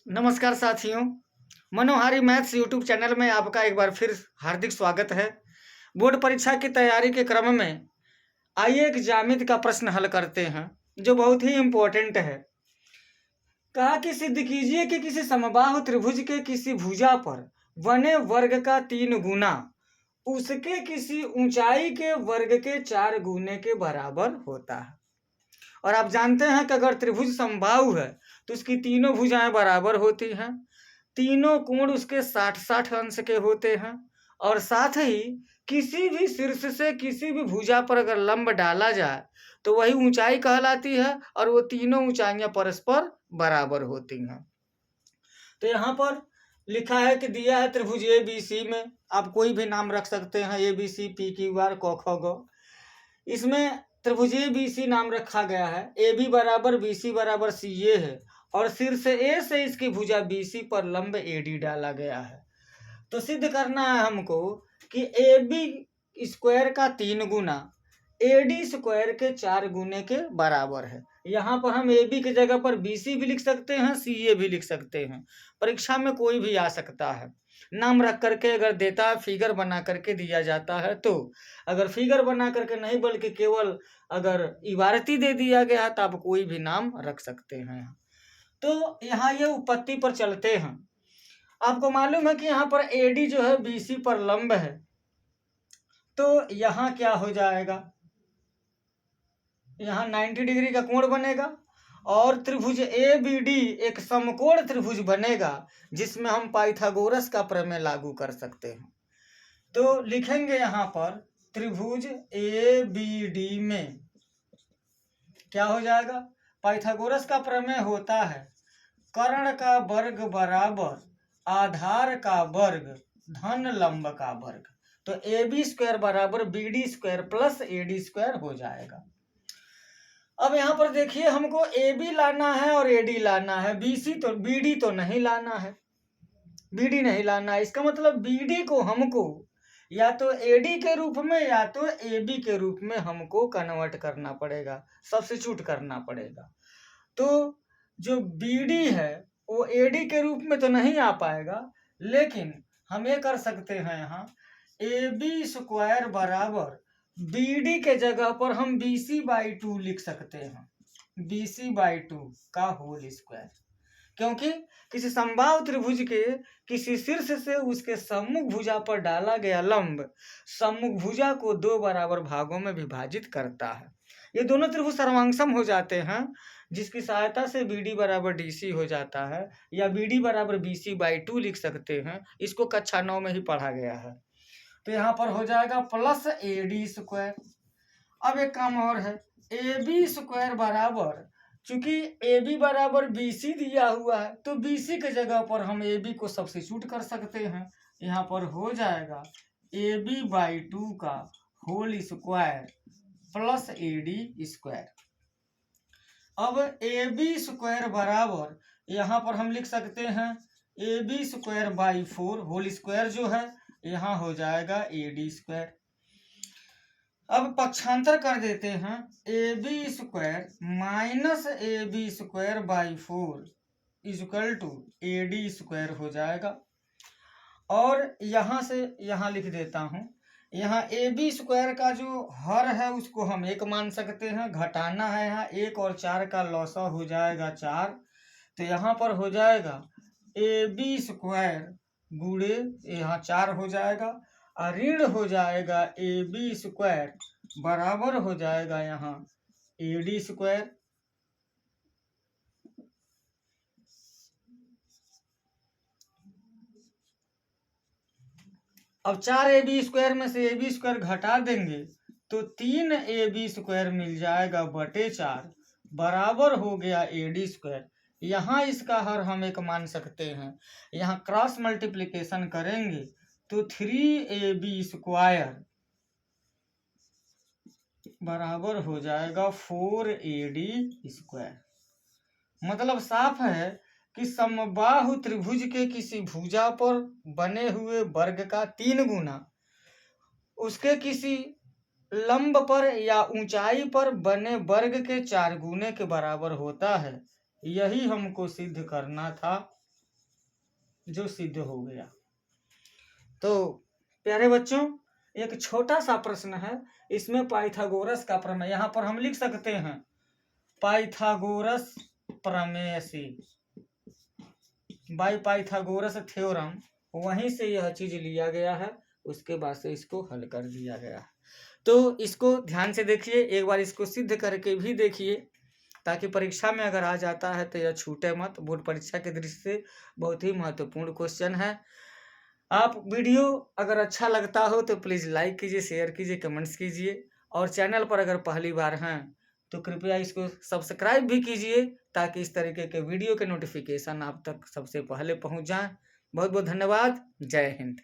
नमस्कार साथियों, मनोहारी maths YouTube channel में आपका एक बार फिर हार्दिक स्वागत है। बोर्ड परीक्षा की तैयारी के क्रम में आइए एक ज्यामिति का प्रश्न हल करते हैं, जो बहुत ही इम्पोर्टेंट है। कहा कि सिद्ध कीजिए कि किसी समबाहु त्रिभुज के किसी भुजा पर बने वर्ग का 3 गुना उसके किसी ऊंचाई के वर्ग के 4 गुने के बराबर होता है। और आप जानते हैं कि अगर त्रिभुज समबाहु है तो उसकी तीनों भुजाएं बराबर होती हैं, तीनों कोण उसके 60-60 अंश के होते हैं और साथ ही किसी भी शीर्ष से किसी भी भुजा पर अगर लंब डाला जाए तो वही ऊंचाई कहलाती है और वो तीनों ऊंचाइयां परस्पर बराबर होती हैं। तो यहाँ पर लिखा है कि दिया है त्रिभुज ए बी सी में, आप कोई भी नाम रख सकते हैं, A B C P Q R क ख ग। इसमें त्रिभुज ए बी सी नाम रखा गया है, ए बी बराबर बी सी बराबर सी ये है और शीर्ष ए से इसकी भुजा बी सी पर लंब ए डी डाला गया है। तो सिद्ध करना है हमको कि ए बी स्क्वायर का 3 गुना ए डी स्क्वायर के 4 गुने के बराबर है। यहाँ पर हम ए बी की जगह पर बी सी भी लिख सकते हैं, सी ए भी लिख सकते हैं, परीक्षा में कोई भी आ सकता है। नाम रख करके अगर देता है, फिगर बना करके दिया जाता है तो, अगर फिगर बना करके नहीं बल्कि केवल अगर इबारती दे दिया गया तो आप कोई भी नाम रख सकते हैं। तो यहाँ ये उत्पत्ति पर चलते हैं। आपको मालूम है कि यहाँ पर एडी जो है बीसी पर लंब है, तो यहाँ क्या हो जाएगा, यहाँ 90 डिग्री का कोण बनेगा और त्रिभुज ए बी डी एक समकोण त्रिभुज बनेगा जिसमें हम पाइथागोरस का प्रमेय लागू कर सकते हैं। तो लिखेंगे यहाँ पर त्रिभुज ए बी डी में क्या हो जाएगा, पाइथागोरस का प्रमेय होता है कर्ण का वर्ग बराबर आधार का वर्ग धन लंब का वर्ग। तो ए बी स्क्वायर बराबर B D square plus A D square हो जाएगा। अब यहाँ पर देखिए हमको ए बी लाना है और ए डी लाना है, बी सी तो बी डी तो नहीं लाना है, बी डी नहीं लाना है। इसका मतलब बी डी को हमको या तो ए डी के रूप में या तो ए बी के रूप में हमको कन्वर्ट करना पड़ेगा, सब्स्टिट्यूट करना पड़ेगा। तो जो बी डी है वो ए डी के रूप में तो नहीं आ पाएगा, लेकिन हम ये कर सकते हैं, यहाँ ए बी स्क्वायर बराबर बी डी के जगह पर हम बी सी बाई 2 लिख सकते हैं, बी सी बाई 2 का होल स्क्वायर। क्योंकि किसी समबाहु त्रिभुज के किसी शीर्ष से उसके सम्मुख भुजा पर डाला गया लंब सम्मुख भुजा को 2 बराबर भागों में विभाजित करता है। ये दोनों त्रिभुज सर्वांगसम हो जाते हैं, जिसकी सहायता से बी डी बराबर डी सी हो जाता है, या बी डी बराबर बी सी बाई 2 लिख सकते हैं। इसको कक्षा 9 में ही पढ़ा गया है। तो यहाँ पर हो जाएगा प्लस ए डी स्क्वायर। अब एक काम और है, ए बी स्क्वायर बराबर, चूंकि ए बी बराबर बी सी दिया हुआ है तो बी सी के जगह पर हम ए बी को सब्स्टिट्यूट कर सकते हैं। यहाँ पर हो जाएगा ए बी बाई 2 का whole square plus A D square. अब ए बी स्क्वायर बराबर यहाँ पर हम लिख सकते हैं A B square by 4 whole square जो है यहाँ हो जाएगा ए डी स्क्वायर। अब पक्षांतर कर देते हैं, A B square minus A B square by 4 equal to A D square हो जाएगा। और यहाँ से यहाँ लिख देता हूँ, यहाँ ए बी स्क्वायर का जो हर है उसको हम 1 मान सकते हैं, घटाना है यहाँ 1 और 4 का लॉसा हो जाएगा 4। तो यहाँ पर हो जाएगा ए बी स्क्वायर गुणे यहाँ 4 हो जाएगा और ऋण हो जाएगा ए बी स्क्वायर बराबर हो जाएगा यहाँ ए डी स्क्वायर। अब 4 ए बी स्क्वायर में से ए बी स्क्वायर घटा देंगे तो 3 ए बी स्क्वायर मिल जाएगा बटे 4 बराबर हो गया ए डी स्क्वायर। यहाँ इसका हर हम 1 मान सकते हैं, यहाँ क्रॉस मल्टीप्लिकेशन करेंगे तो 3 ए बी स्क्वायर बराबर हो जाएगा 4 ए डी स्क्वायर। मतलब साफ है कि समबाहु त्रिभुज के किसी भुजा पर बने हुए वर्ग का 3 गुना उसके किसी लंब पर या ऊंचाई पर बने वर्ग के 4 गुने के बराबर होता है। यही हमको सिद्ध करना था। जो सिद्ध हो गया। तो प्यारे बच्चों, एक छोटा सा प्रश्न है, इसमें पाइथागोरस का प्रमेय यहाँ पर हम लिख सकते हैं, पाइथागोरस प्रमेय से, बाय पाइथागोरस थ्योरम, वहीं से यह चीज लिया गया है, उसके बाद से इसको हल कर दिया गया है। तो इसको ध्यान से देखिए, एक बार इसको सिद्ध करके भी देखिए, ताकि परीक्षा में अगर आ जाता है तो यह छूटे मत। बोर्ड परीक्षा के दृष्टि से बहुत ही महत्वपूर्ण क्वेश्चन है। आप वीडियो अगर अच्छा लगता हो तो प्लीज़ लाइक कीजिए, शेयर कीजिए, कमेंट्स कीजिए, और चैनल पर अगर पहली बार हैं तो कृपया इसको सब्सक्राइब भी कीजिए, ताकि इस तरीके के वीडियो के नोटिफिकेशन आप तक सबसे पहले पहुंच जाएं। बहुत बहुत धन्यवाद। जय हिंद।